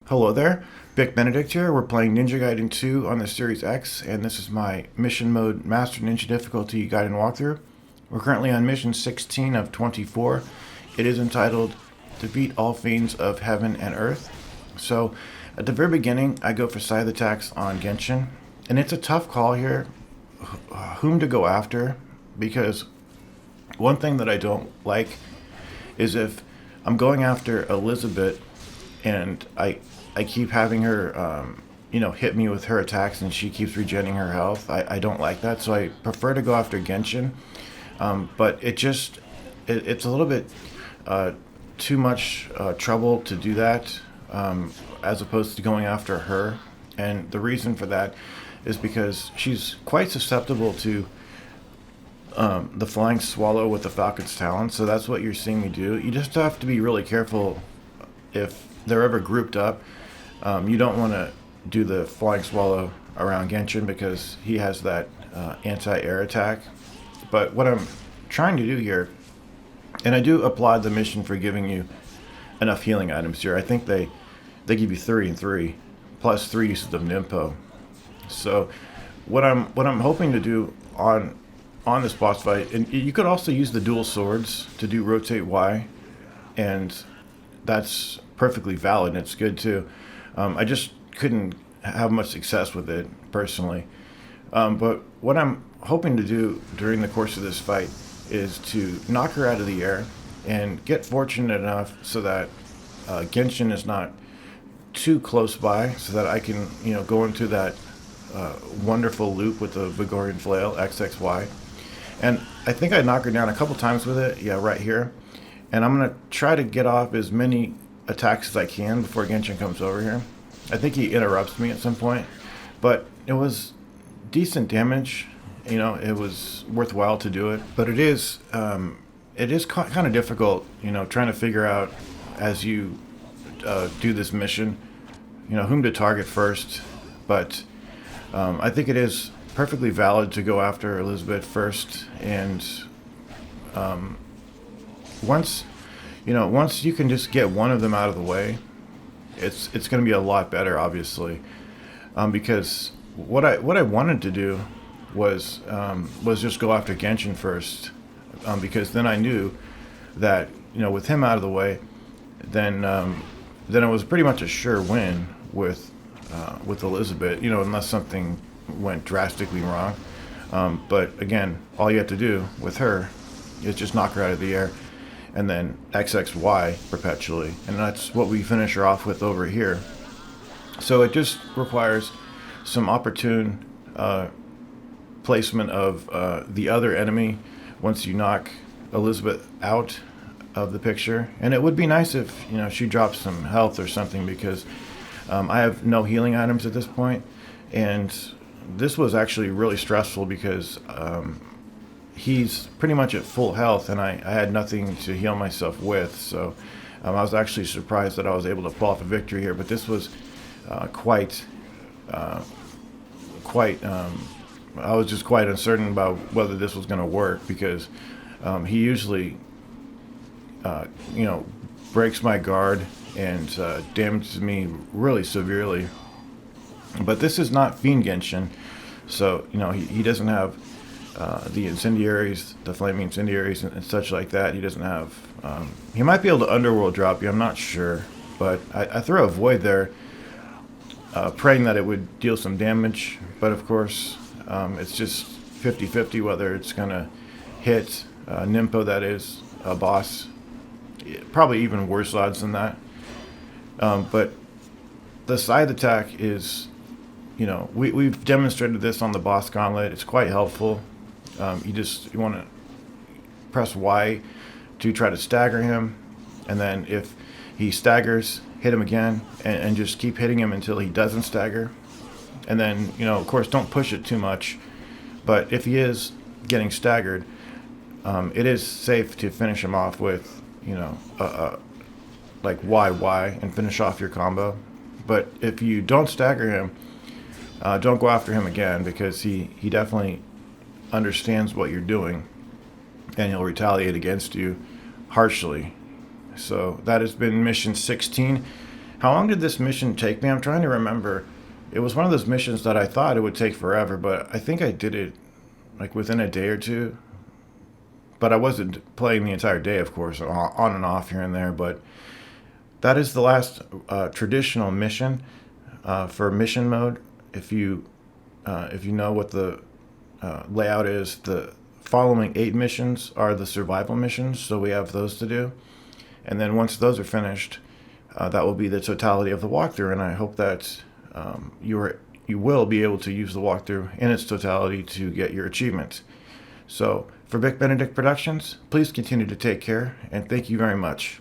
Hello there, Vic Benedict here. We're playing Ninja Gaiden 2 on the Series X, and this is my Mission Mode Master Ninja Difficulty Gaiden walkthrough. We're currently on Mission 16 of 24. It is entitled Defeat All Fiends of Heaven and Earth. So, at the very beginning, I go for side attacks on Genshin, and it's a tough call here whom to go after, because one thing that I don't like is if I'm going after Elizabeth and I keep having her, hit me with her attacks, and she keeps regenerating her health. I don't like that, so I prefer to go after Genshin. But it's a little bit too much trouble to do that, as opposed to going after her. And the reason for that is because she's quite susceptible to the Flying Swallow with the Falcon's Talon. So that's what you're seeing me do. You just have to be really careful if they're ever grouped up. You don't want to do the Flying Swallow around Genshin because he has that anti-air attack. But what I'm trying to do here, and I do applaud the mission for giving you enough healing items here. I think they give you 3 and 3, plus 3 uses of Nimpo. So what I'm hoping to do on this boss fight, and you could also use the dual swords to do rotate Y, and that's perfectly valid, and it's good too. I just couldn't have much success with it personally. But what I'm hoping to do during the course of this fight is to knock her out of the air and get fortunate enough so that Genshin is not too close by, so that I can go into that wonderful loop with the Vigorian Flail XXY. And I think I knock her down a couple times with it, right here. And I'm going to try to get off as many attacks as I can before Genshin comes over here. I think he interrupts me at some point, but it was decent damage. It was worthwhile to do it, but it is kind of difficult, trying to figure out as you do this mission, whom to target first. But I think it is perfectly valid to go after Elizabeth first, and once you can just get one of them out of the way, it's going to be a lot better, obviously, because what I wanted to do was just go after Genshin first, because then I knew that with him out of the way, then it was pretty much a sure win with Elizabeth, unless something went drastically wrong. But again, all you have to do with her is just knock her out of the air, and then XXY perpetually, and that's what we finish her off with over here. So it just requires some opportune placement of the other enemy once you knock Elizabeth out of the picture. And it would be nice if she drops some health or something, because I have no healing items at this point, and this was actually really stressful because he's pretty much at full health, and I had nothing to heal myself with. So I was actually surprised that I was able to pull off a victory here. But this was quite. I was just quite uncertain about whether this was going to work, because he usually, breaks my guard and damages me really severely. But this is not Fiend Genshin, so he doesn't have the incendiaries, the flaming incendiaries, and such like that. He doesn't have. He might be able to underworld drop you. I'm not sure, but I throw a void there, praying that it would deal some damage. But of course, it's just 50-50 whether it's gonna hit Nimpo, that is a boss. Probably even worse odds than that. But the side attack is, we've demonstrated this on the boss gauntlet. It's quite helpful. You want to press Y to try to stagger him, and then if he staggers, hit him again, and just keep hitting him until he doesn't stagger. And then, of course, don't push it too much. But if he is getting staggered, it is safe to finish him off with, like YY, and finish off your combo. But if you don't stagger him, don't go after him again, because he definitely understands what you're doing, and he'll retaliate against you harshly. So that has been mission 16. How long did this mission take me? I'm trying to remember. It was one of those missions that I thought it would take forever, but I think I did it like within a day or two. But I wasn't playing the entire day, of course, on and off here and there. But that is the last traditional mission for mission mode. If you know what the layout is, the following 8 missions are the survival missions, so we have those to do. And then once those are finished, that will be the totality of the walkthrough. And I hope that you will be able to use the walkthrough in its totality to get your achievements. So for Vic Benedict Productions, please continue to take care, and thank you very much.